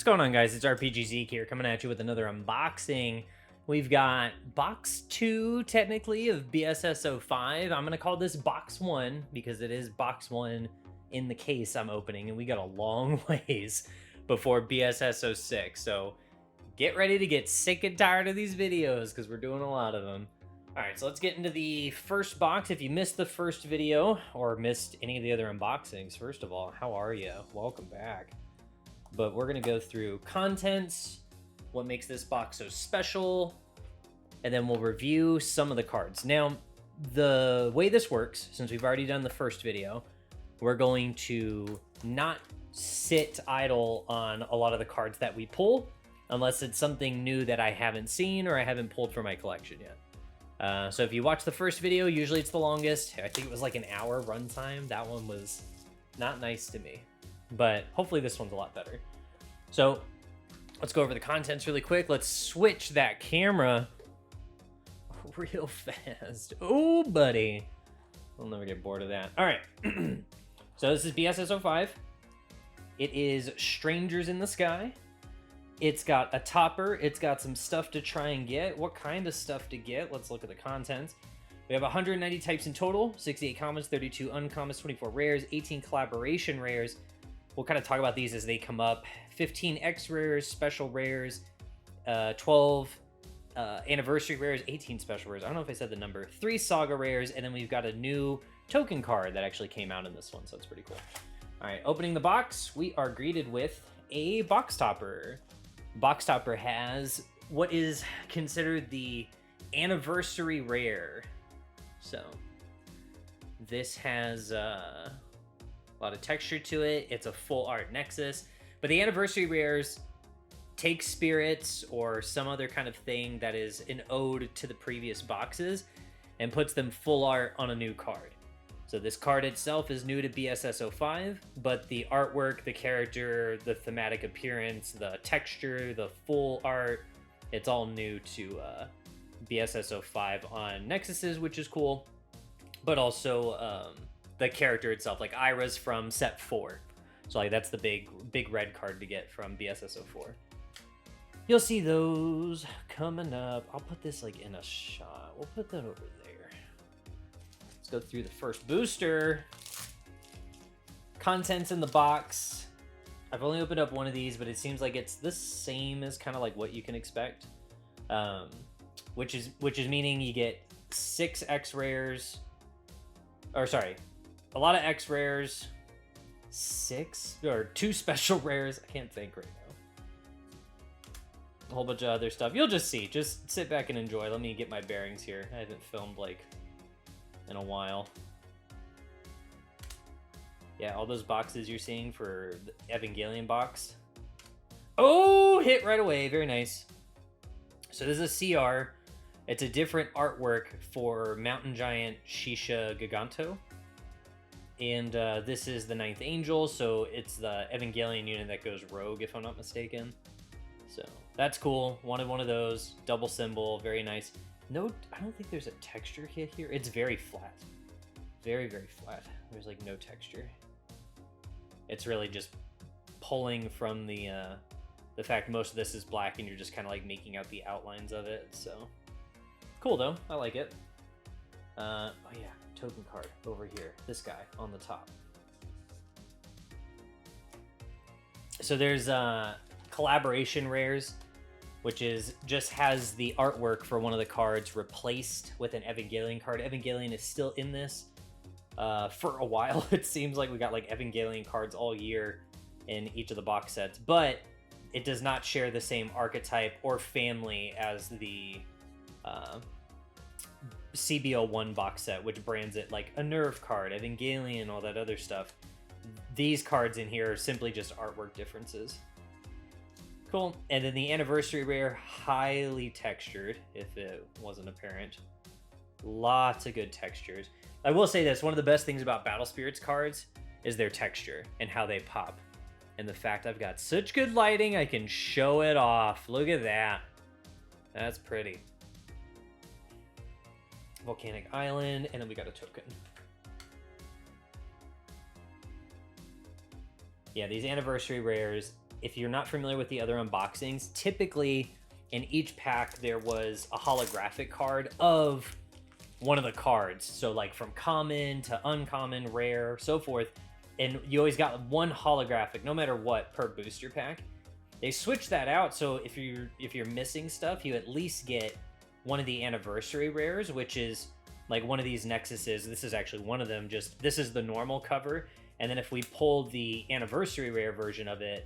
What's going on, guys? It's RPG Zeke here, coming at you with another unboxing. We've got box 2, technically, of BSS 05. I'm going to call this box 1 because it is box 1 in the case I'm opening, and we got a long ways before BSS 06. So get ready to get sick and tired of these videos because we're doing a lot of them. All right, so let's get into the first box. If you missed the first video or missed any of the other unboxings, first of all, how are you? Welcome back. But we're going to go through contents, what makes this box so special, and then we'll review some of the cards. Now, the way this works, since we've already done the first video, we're going to not sit idle on a lot of the cards that we pull, unless it's something new that I haven't seen or I haven't pulled from my collection yet. So if you watch the first video, usually it's the longest. I think it was like an hour runtime. That one was not nice to me, but hopefully this one's a lot better. So let's go over the contents really quick. Let's switch that camera real fast. Oh, buddy. We'll never get bored of that. All right. So this is BSS 05. It is Strangers in the Sky. It's got a topper. It's got some stuff to try and get. What kind of stuff to get? Let's look at the contents. We have 190 types in total, 68 commons, 32 uncommons, 24 rares, 18 collaboration rares. We'll kind of talk about these as they come up. 15 X rares, special rares, 12 anniversary rares, 18 special rares. I don't know if I said the number. 3 saga rares, and then we've got a new token card that actually came out in this one, so it's pretty cool. All right, opening the box, we are greeted with a box topper. Box topper has what is considered the anniversary rare. So this has a lot of texture to it. It's a full art nexus, but the anniversary rares take spirits or some other kind of thing that is an ode to the previous boxes and puts them full art on a new card. So this card itself is new to BSS 05, but the artwork, the character, the thematic appearance, the texture, the full art, it's all new to BSS 05 on nexuses, which is cool. But also the character itself, like Ira's from set 4. So like that's the big red card to get from BSS 04. You'll see those coming up. I'll put this like in a shot. We'll put that over there. Let's go through the first booster. Contents in the box. I've only opened up one of these, but it seems like it's the same as kind of like what you can expect. Which is meaning you get 6 X rares. Or sorry, a lot of X rares, 6 or 2 special rares. I can't think right now. A whole bunch of other stuff. You'll just see. Just sit back and enjoy. Let me get my bearings here. I haven't filmed like in a while. Yeah, all those boxes you're seeing for the Evangelion box. Oh, hit right away. Very nice. So this is a CR. It's a different artwork for Mountain Giant Shisha Giganto. And this is the 9th Angel, so it's the Evangelion unit that goes rogue, if I'm not mistaken. So that's cool. Wanted one of those. Double symbol. Very nice. No, I don't think there's a texture hit here. It's very flat. Very, very flat. There's like no texture. It's really just pulling from the fact most of this is black and you're just kind of like making out the outlines of it, so... Cool though, I like it. Oh yeah, token card over here. This guy on the top. So there's collaboration rares, which is just has the artwork for one of the cards replaced with an Evangelion card. Evangelion is still in this for a while. It seems like we got like Evangelion cards all year in each of the box sets, but it does not share the same archetype or family as the CBO1 box set, which brands it like a Nerve card, Evangelion, all that other stuff. These cards in here are simply just artwork differences. Cool. And then the anniversary rare, highly textured, if it wasn't apparent. Lots of good textures. I will say this, one of the best things about Battle Spirits cards is their texture and how they pop. And the fact I've got such good lighting, I can show it off. Look at that. That's pretty. Volcanic Island, and then we got a token. Yeah, these anniversary rares, if you're not familiar with the other unboxings, typically in each pack there was a holographic card of one of the cards. So like from common to uncommon, rare, so forth. And you always got one holographic, no matter what, per booster pack. They switched that out, so if you're missing stuff, you at least get one of the anniversary rares, which is like one of these nexuses. This is actually one of them. Just this is the normal cover, and then if we pull the anniversary rare version of it,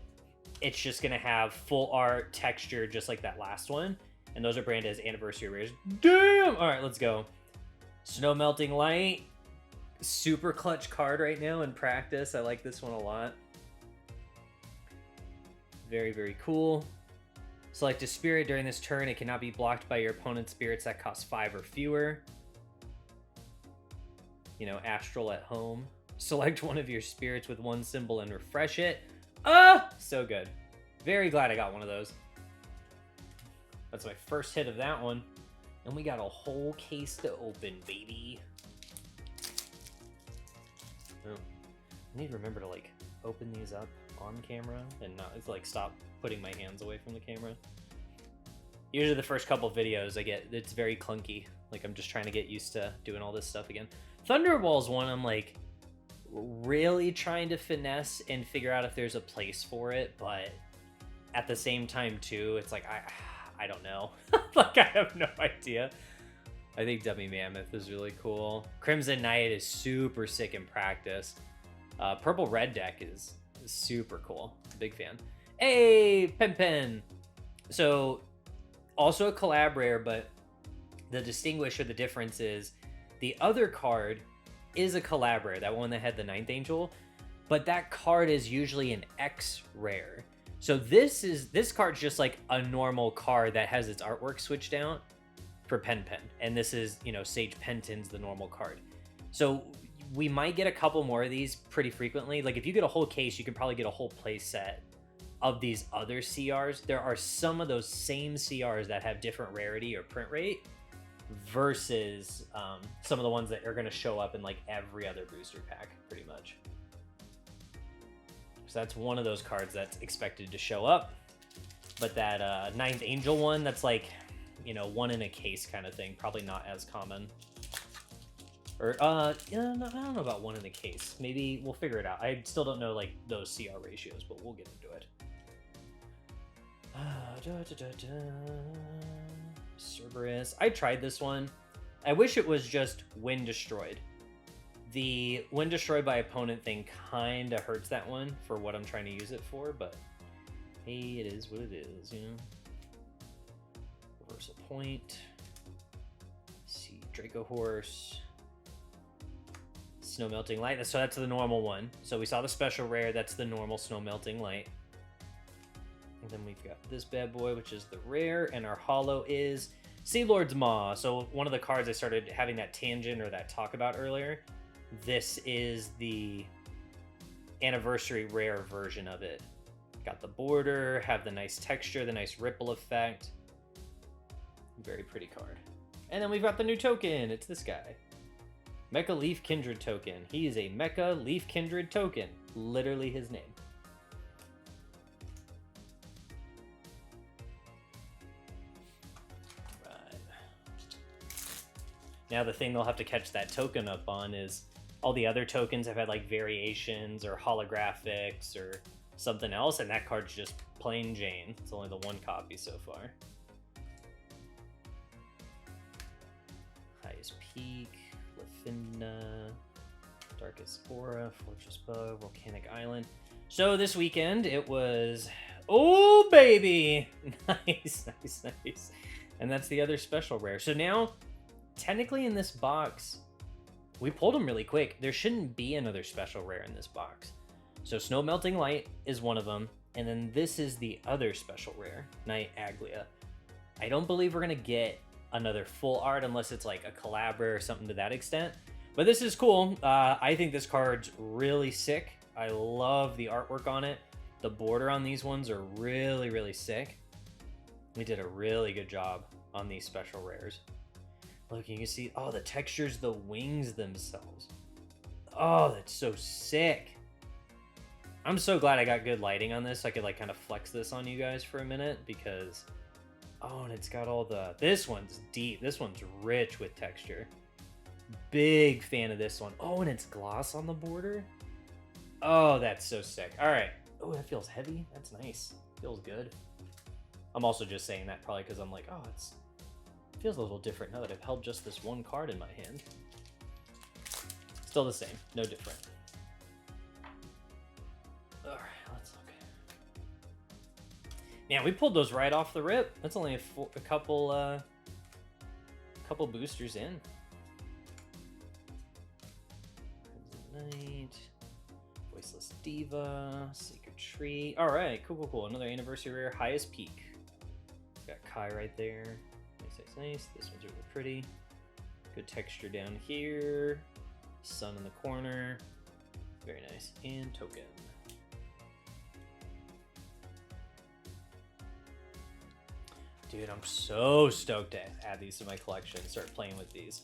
it's just gonna have full art texture, just like that last one. And those are branded as anniversary rares. Damn! All right, let's go. Snow Melting Light, super clutch card right now in practice. I like this one a lot. Very, very cool. Select a spirit during this turn. It cannot be blocked by your opponent's spirits that cost 5 or fewer. You know, Astral at home. Select one of your spirits with one symbol and refresh it. Ah! So good. Very glad I got one of those. That's my first hit of that one. And we got a whole case to open, baby. Oh. I need to remember to, like, open these up on camera and not like stop putting my hands away from the camera. Usually the first couple videos it's very clunky. Like I'm just trying to get used to doing all this stuff again. Thunderwall's one I'm like really trying to finesse and figure out if there's a place for it, but at the same time too, it's like I don't know. Like I have no idea. I think Dummy Mammoth is really cool. Crimson Knight is super sick in practice. Purple Red deck is super cool. Big fan. Hey, Pen. So, also a collab rare, but the distinguish or the difference is the other card is a collab rare, that one that had the 9th Angel, but that card is usually an X rare. So this card's just like a normal card that has its artwork switched out for Pen. And this is, you know, Sage Penton's the normal card. So we might get a couple more of these pretty frequently. Like if you get a whole case, you can probably get a whole play set of these other CRs. There are some of those same CRs that have different rarity or print rate versus some of the ones that are going to show up in like every other booster pack pretty much. So that's one of those cards that's expected to show up. But that 9th Angel one, that's like, you know, one in a case kind of thing. Probably not as common. Or, yeah, no, I don't know about one in a case. Maybe we'll figure it out. I still don't know, like, those CR ratios, but we'll get into it. Cerberus. I tried this one. I wish it was just When Destroyed. The When Destroyed by Opponent thing kind of hurts that one for what I'm trying to use it for, but hey, it is what it is, you know? Reversal Point. Let's see, Draco Horse. Snow Melting Light. So that's the normal one. So we saw the special rare. That's the normal Snow Melting Light. And then we've got this bad boy, which is the rare. And our holo is Sea Lord's Maw. So one of the cards I started having that tangent or that talk about earlier. This is the anniversary rare version of it. Got the border, have the nice texture, the nice ripple effect. Very pretty card. And then we've got the new token. It's this guy. Mecha Leaf Kindred token. He is a Mecha Leaf Kindred token. Literally his name. Right. Now the thing they'll have to catch that token up on is all the other tokens have had like variations or holographics or something else, and that card's just plain Jane. It's only the one copy so far. Highest Peak. Darkest Aura, Fortress Bug, Volcanic Island. So this weekend it was, oh baby, nice. And that's the other special rare. So now, technically in this box, we pulled them really quick. There shouldn't be another special rare in this box. So Snow Melting Light is one of them, and then this is the other special rare, Night Aglia. I don't believe we're gonna get another full art unless it's like a collab rare or something to that extent, but this is cool. I think this card's really sick. I love the artwork on it. The border on these ones are really sick. We did a really good job on these special rares. Look, you can see, oh, the textures, the wings themselves. Oh, that's so sick. I'm so glad I got good lighting on this. So I could like kind of flex this on you guys for a minute because, oh, and it's got all the, this one's deep. This one's rich with texture. Big fan of this one. Oh, and it's gloss on the border. Oh, that's so sick. All right. Oh, that feels heavy. That's nice. Feels good. I'm also just saying that probably because I'm like, oh, it feels a little different now that I've held just this one card in my hand. Still the same. No different. All right, let's look. Man, we pulled those right off the rip. That's only a couple boosters in. Knight, Voiceless Diva, Sacred Tree. All right, cool. Another anniversary rare, Highest Peak. It's got Kai right there. Nice. This one's really pretty. Good texture down here. Sun in the corner. Very nice. And token. Dude, I'm so stoked to add these to my collection. Start playing with these.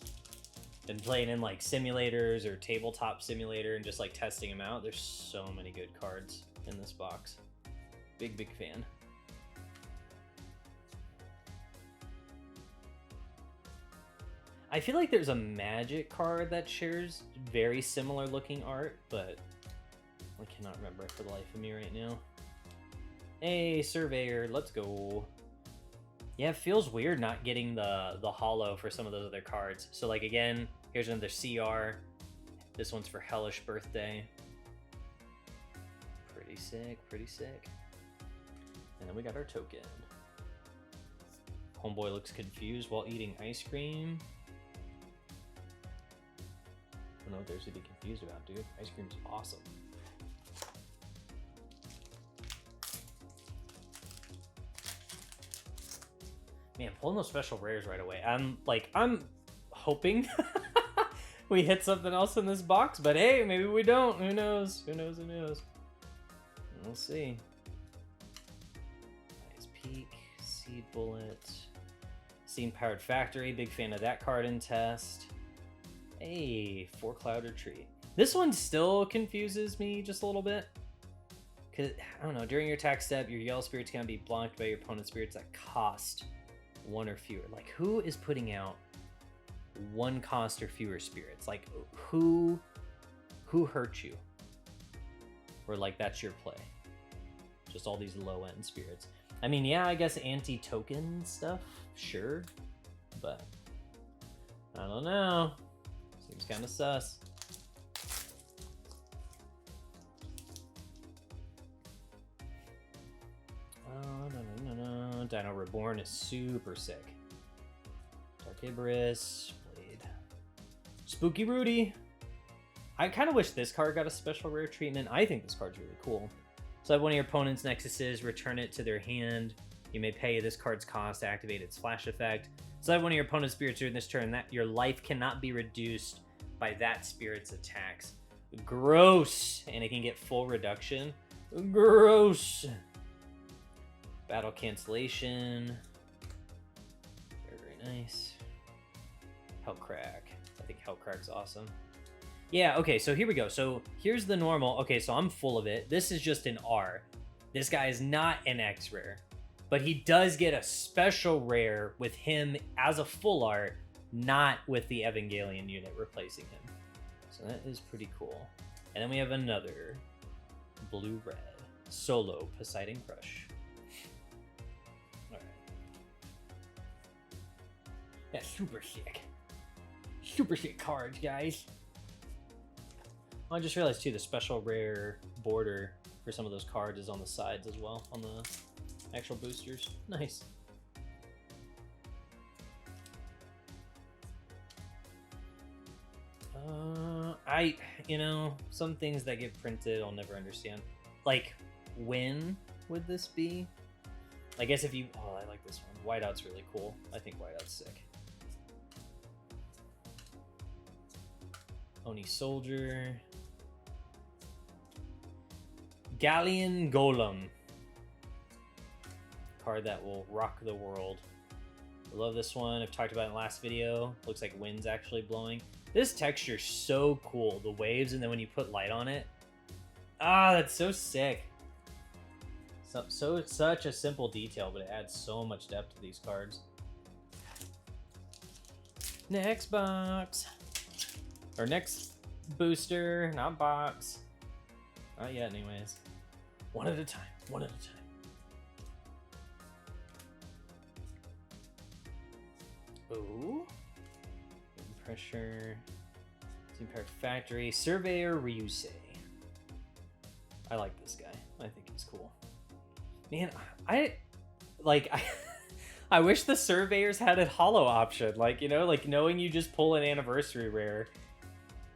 Been playing in like simulators or tabletop simulator and just like testing them out. There's so many good cards in this box. Big fan. I feel like there's a Magic card that shares very similar looking art, but I cannot remember it for the life of me right now. Hey, Surveyor, let's go. Yeah, it feels weird not getting the holo for some of those other cards. So like again, here's another CR. This one's for Hellish Birthday. Pretty sick. And then we got our token. Homeboy looks confused while eating ice cream. I don't know what there's to be confused about, dude. Ice cream's awesome. Man, pulling those special rares right away. I'm hoping we hit something else in this box, but hey, maybe we don't. Who knows? We'll see. Nice Peak, Seed Bullet, Steam Powered Factory. Big fan of that card in test. Hey, 4-Cloud Retreat. This one still confuses me just a little bit. Cause I don't know, during your attack step, your yellow spirits can be blocked by your opponent's spirits that cost 1 or fewer. Like, who is putting out 1 cost or fewer spirits? Like, who hurt you? Or like that's your play? Just all these low end spirits. I mean, yeah, I guess anti-token stuff, sure, but I don't know. Seems kind of sus. Oh, no. Dino Reborn is super sick. Dark Iberus, Blade. Spooky Rudy. I kind of wish this card got a special rare treatment. I think this card's really cool. So, have one of your opponent's nexuses, return it to their hand. You may pay this card's cost to activate its flash effect. So, have one of your opponent's spirits during this turn that your life cannot be reduced by that spirit's attacks. Gross! And it can get full reduction. Gross! Battle cancellation. Very nice. Hellcrack. I think Hellcrack's awesome. Yeah, okay, so here we go. So here's the normal. Okay, so I'm full of it. This is just an R. This guy is not an X rare, but he does get a special rare with him as a full art, not with the Evangelion unit replacing him. So that is pretty cool. And then we have another blue-red solo Poseidon Crush. All right. That's super sick. Super sick cards, guys. I just realized too the special rare border for some of those cards is on the sides as well, on the actual boosters. Nice. Some things that get printed I'll never understand. Like, when would this be? I guess if you, oh, I like this one. Whiteout's really cool. I think Whiteout's sick. Oni Soldier. Galleon Golem. Card that will rock the world. I love this one. I've talked about it in the last video. Looks like wind's actually blowing. This texture's so cool. The waves, and then when you put light on it. Ah, that's so sick. Such a simple detail, but it adds so much depth to these cards. Next box. Or next booster, not box. Not yet, anyways. One at a time. One at a time. Ooh. Pressure. Team Powered Factory. Surveyor Ryusei. I like this guy. I think he's cool. Man, I wish the Surveyors had a holo option. Like, you know, like knowing you just pull an anniversary rare.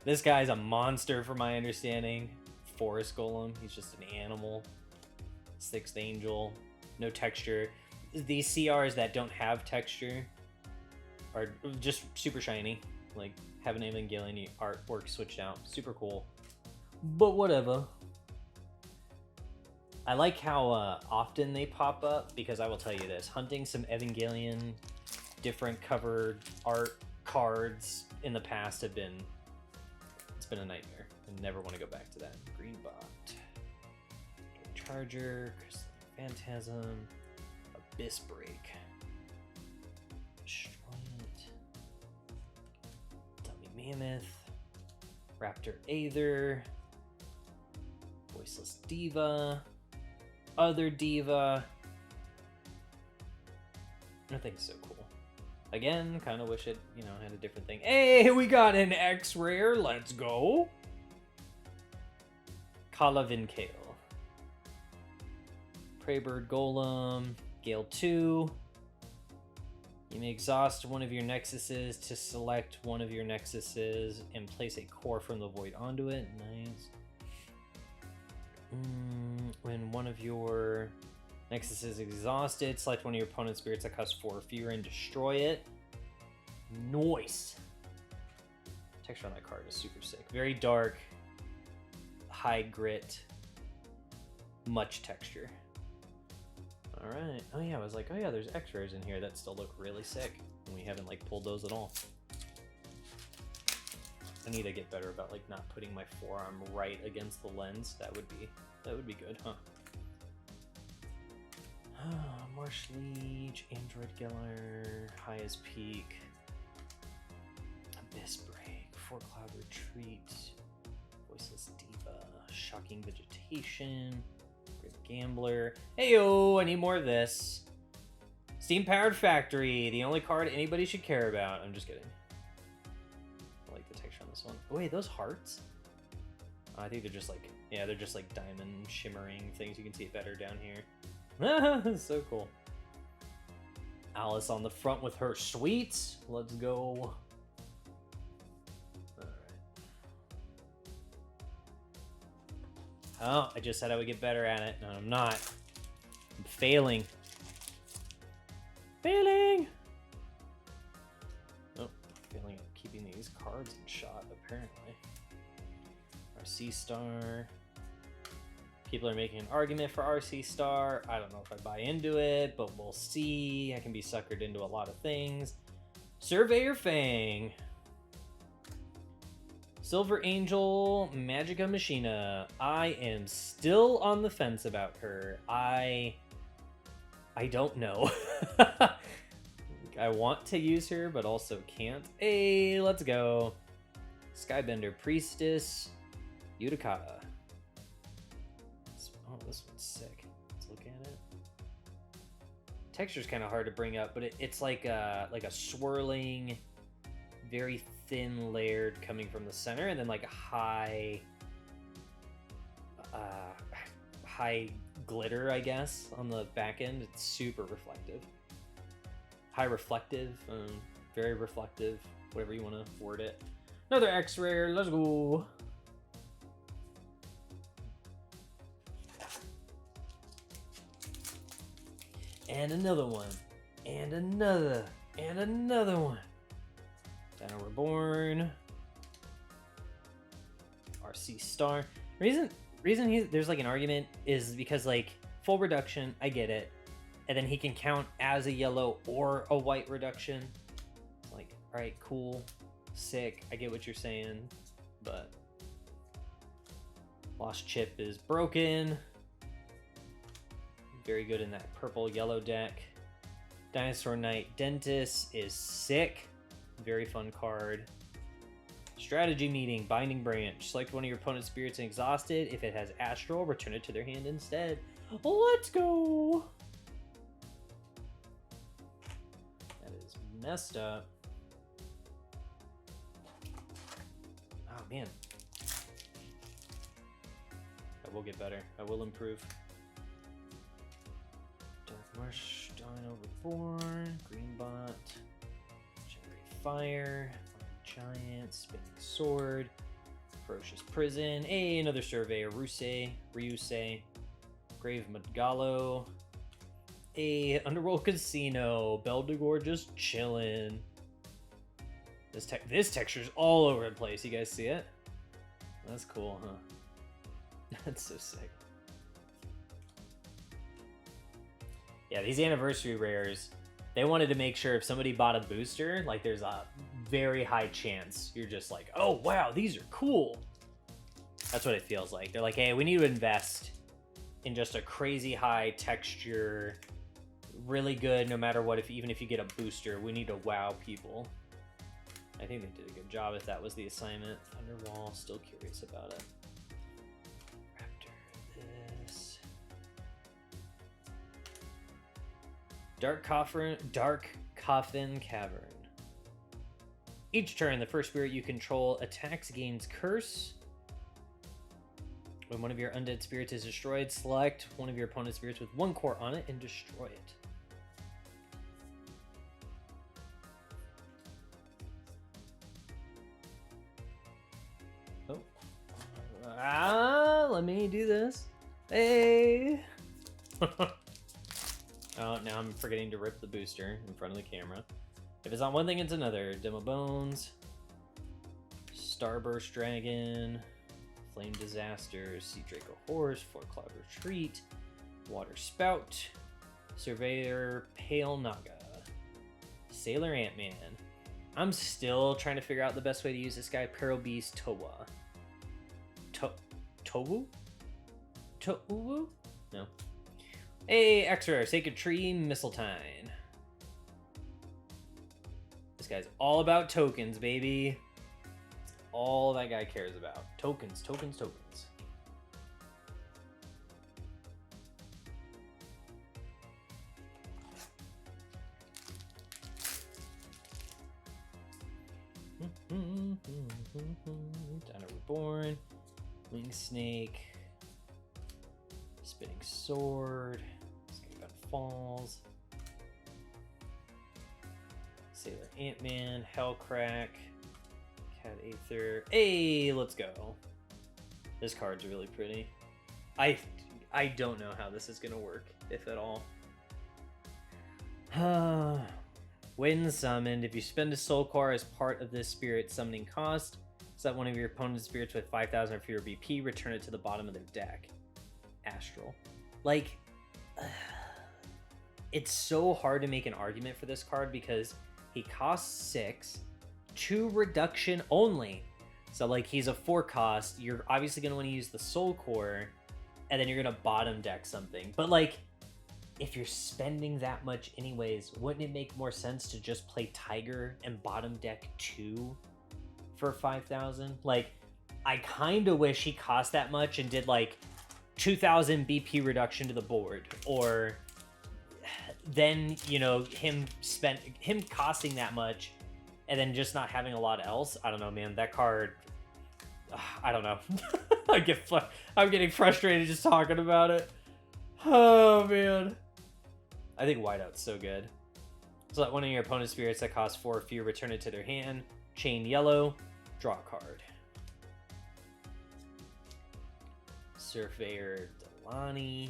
This guy's a monster from my understanding. Forest Golem. He's just an animal. Sixth Angel. No texture. These CRs that don't have texture are just super shiny. Like, have an Evangelion artwork switched out. Super cool. But whatever. I like how often they pop up, because I will tell you this. Hunting some Evangelion different covered art cards in the past it's been a nightmare. I never want to go back to that. Green Bot. Charger. Crystal Phantasm. Abyss Break. Dummy Mammoth. Raptor Aether. Voiceless Diva. Other Diva. I think it's so cool. Again, kind of wish it, you know, had a different thing. Hey, we got an X-Rare. Let's go. Kalavin Kale. Praybird Golem. Gale 2. You may exhaust one of your nexuses to select one of your nexuses and place a core from the void onto it. Nice. When one of your nexuses is exhausted, select one of your opponent's spirits that costs 4 or fewer and destroy it. Nice. Texture on that card is super sick. Very dark, high grit, much texture. All right. Oh yeah, I was like, oh yeah, there's X-rays in here that still look really sick, and we haven't like pulled those at all. I need to get better about like not putting my forearm right against the lens. That would be good, huh? Marsh Leech, Android Geller, Highest Peak, Abyss Break, Four Cloud Retreat, Voiceless Diva, Shocking Vegetation, Great Gambler. Heyo, I need more of this. Steam Powered Factory, the only card anybody should care about. I'm just kidding. I like the texture on this one. Oh, wait, those hearts? Oh, I think they're just like, yeah, they're just like diamond shimmering things. You can see it better down here. So cool. Alice on the front with her sweets. Let's go. Alright. Oh, I just said I would get better at it. No, I'm not. I'm failing. Failing! Oh, failing at keeping these cards in shot, apparently. RC Star. People are making an argument for RC Star. I don't know if I buy into it, but we'll see. I can be suckered into a lot of things. Surveyor Fang. Silver Angel, Magica Machina. I am still on the fence about her. I don't know. I want to use her, but also can't. Hey, let's go. Skybender Priestess. Utakata. Oh, this one's sick. Let's look at it. Texture's kind of hard to bring up, but it's like a swirling, very thin layered coming from the center, and then like a high glitter, I guess, on the back end. It's super reflective. High reflective, very reflective, whatever you want to word it. Another X-Rare, let's go. And another one. And another. And another one. Dino Reborn. RC Star. Reason there's like an argument is because like full reduction, I get it. And then he can count as a yellow or a white reduction. Like, alright, cool. Sick. I get what you're saying. But Lost Chip is broken. Very good in that purple-yellow deck. Dinosaur Knight Dentist is sick. Very fun card. Strategy Meeting, Binding Branch. Select one of your opponent's spirits and exhaust it. If it has Astral, return it to their hand instead. Let's go! That is messed up. Oh, man. I will get better. I will improve. Dark Marsh, Dino Reborn, Greenbot, Generate Fire, Giant, Spinning Sword, Ferocious Prison, another Surveyor, Ryusei, Grave Magalo, Underworld Casino, Beldegor just chilling. This texture's all over the place. You guys see it? That's cool, huh? That's so sick. Yeah, these anniversary rares, they wanted to make sure if somebody bought a booster, like there's a very high chance you're just like, oh wow, these are cool. That's what it feels like. They're like, hey, we need to invest in just a crazy high texture, really good no matter what. Even if you get a booster, we need to wow people. I think they did a good job if that was the assignment. Thunderwall, still curious about it. Dark Coffin Cavern. Each turn, the first spirit you control attacks, gains curse. When one of your undead spirits is destroyed, select one of your opponent's spirits with one core on it and destroy it. Oh. Let me do this. Hey! Oh, now I'm forgetting to rip the booster in front of the camera. If it's on one thing, it's another. Demo Bones, Starburst Dragon, Flame Disaster, Sea Draco Horse, Four Cloud Retreat, Water Spout, Surveyor Pale Naga, Sailor Ant-Man. I'm still trying to figure out the best way to use this guy. Peril Beast Towa. Towu? Towu? No. Hey, X-Rare, Sacred Tree, Mistletoe. This guy's all about tokens, baby. That's all that guy cares about. Tokens, tokens, tokens. Dino Reborn, Wing Snake, Spinning Sword, Gun Falls, Sailor Ant-Man, Hellcrack, Cat Aether. Hey, let's go. This card's really pretty. I don't know how this is gonna work, if at all. When summoned, if you spend a soul core as part of this spirit summoning cost, set one of your opponent's spirits with 5,000 or fewer BP, return it to the bottom of their deck. Astral. Like, it's so hard to make an argument for this card because he costs 6, 2 reduction only. So like he's a 4 cost, you're obviously going to want to use the soul core, and then you're going to bottom deck something. But like, if you're spending that much anyways, wouldn't it make more sense to just play Tiger and bottom deck 2 for 5,000? Like, I kind of wish he cost that much and did like 2,000 BP reduction to the board, or then, you know, him costing that much and then just not having a lot else. I don't know, man. That card, I don't know. I'm getting frustrated just talking about it. Oh man, I think Whiteout's so good. So let one of your opponent's spirits that costs 4 or fewer return it to their hand. Chain yellow, draw a card. Surveyor Delani.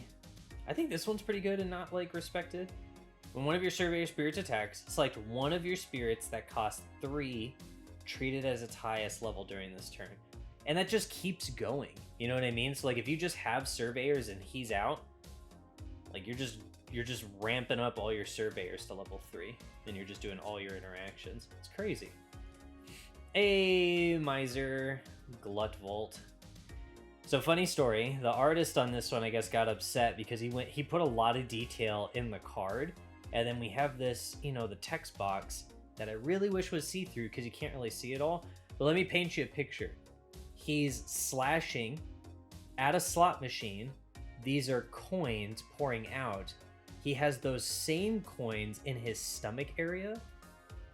I think this one's pretty good and not like respected. When one of your Surveyor spirits attacks, select one of your spirits that cost 3, treat it as its highest level during this turn. And that just keeps going. You know what I mean? So like if you just have Surveyors and he's out, like you're just ramping up all your Surveyors to level 3, and you're just doing all your interactions. It's crazy. Miser, Glut Vault. So funny story, the artist on this one, I guess, got upset because he put a lot of detail in the card. And then we have this, you know, the text box that I really wish was see-through because you can't really see it all. But let me paint you a picture. He's slashing at a slot machine. These are coins pouring out. He has those same coins in his stomach area.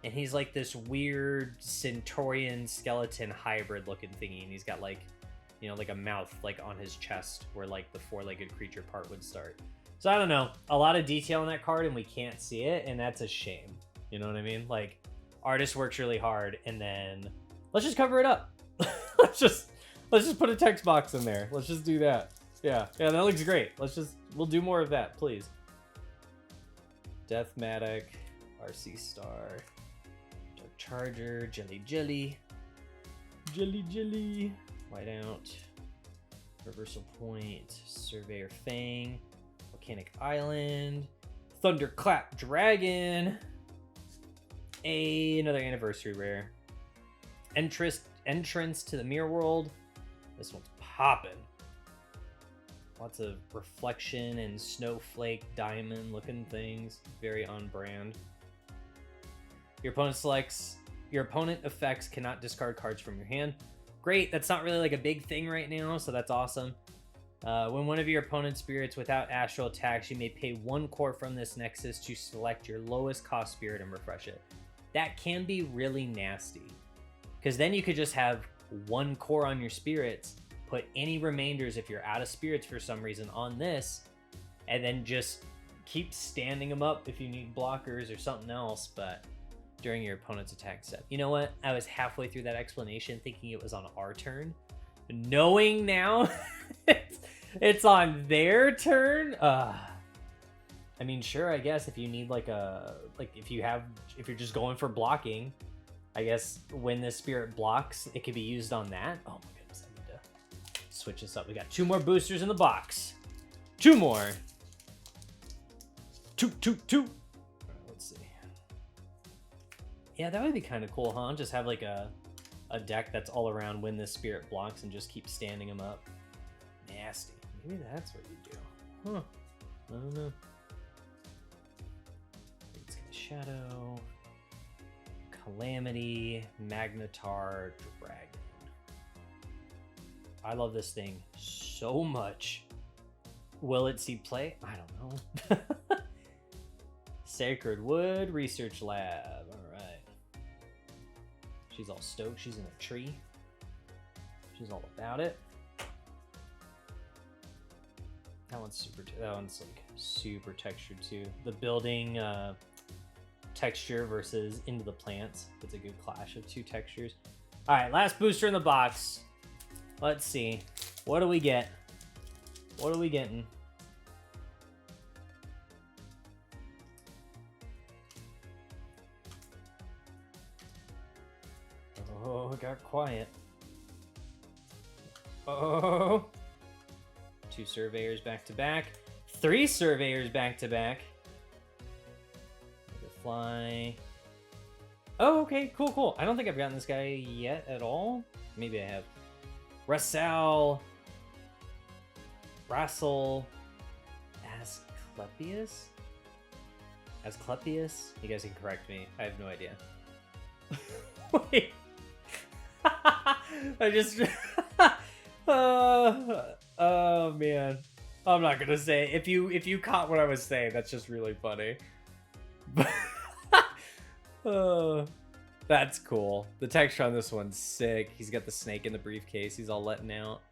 And he's like this weird Centaurian skeleton hybrid looking thingy. And he's got like, you know, like a mouth like on his chest where like the four-legged creature part would start. So I don't know, a lot of detail in that card and we can't see it, and that's a shame. You know what I mean? Like, artist works really hard, and then let's just cover it up. let's just put a text box in there. Let's just do that. Yeah, that looks great. We'll do more of that, please. Deathmatic, RC Star, Dark Charger, Jelly, Whiteout, Reversal Point, Surveyor Fang, Volcanic Island, Thunderclap Dragon, another anniversary rare, entrance to the Mirror World. This one's popping. Lots of reflection and snowflake diamond looking things, very on brand. Your opponent effects cannot discard cards from your hand. Great, that's not really like a big thing right now, so that's awesome. When one of your opponent's spirits without astral attacks, you may pay 1 core from this nexus to select your lowest cost spirit and refresh it. That can be really nasty, because then you could just have 1 core on your spirits, put any remainders if you're out of spirits for some reason on this, and then just keep standing them up if you need blockers or something else, but during your opponent's attack step. You know what? I was halfway through that explanation thinking it was on our turn. Knowing now it's on their turn. I mean, sure, I guess if you need if you're just going for blocking, I guess when the spirit blocks, it could be used on that. Oh my goodness, I need to switch this up. We got 2 more boosters in the box. 2 more. Two. All right, let's see. Yeah, that would be kind of cool, huh? Just have like a deck that's all around when this spirit blocks and just keep standing them up. Nasty. Maybe that's what you do. Huh. I don't know. It's got Shadow, Calamity, Magnetar, Dragon. I love this thing so much. Will it see play? I don't know. Sacred Wood Research Lab. She's all stoked. She's in a tree. She's all about it. That one's like super textured too. The building texture versus into the plants. It's a good clash of 2 textures. All right, last booster in the box. Let's see. What do we get? What are we getting? Oh, it got quiet. Oh. 2 surveyors back to back. 3 surveyors back to back. Fly. Oh, okay, cool. I don't think I've gotten this guy yet at all. Maybe I have. Rassel. Asclepius? You guys can correct me. I have no idea. Wait. I just... oh, man. I'm not gonna say. If you caught what I was saying, that's just really funny. That's cool. The texture on this one's sick. He's got the snake in the briefcase. He's all letting out.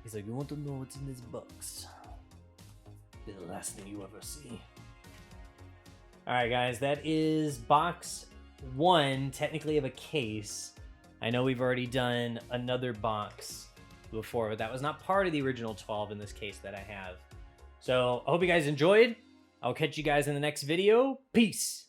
He's like, you want to know what's in this box? Be the last thing you ever see. Alright, guys. That is box 1, technically, of a case. I know we've already done another box before, but that was not part of the original 12 in this case that I have. So, I hope you guys enjoyed. I'll catch you guys in the next video. Peace!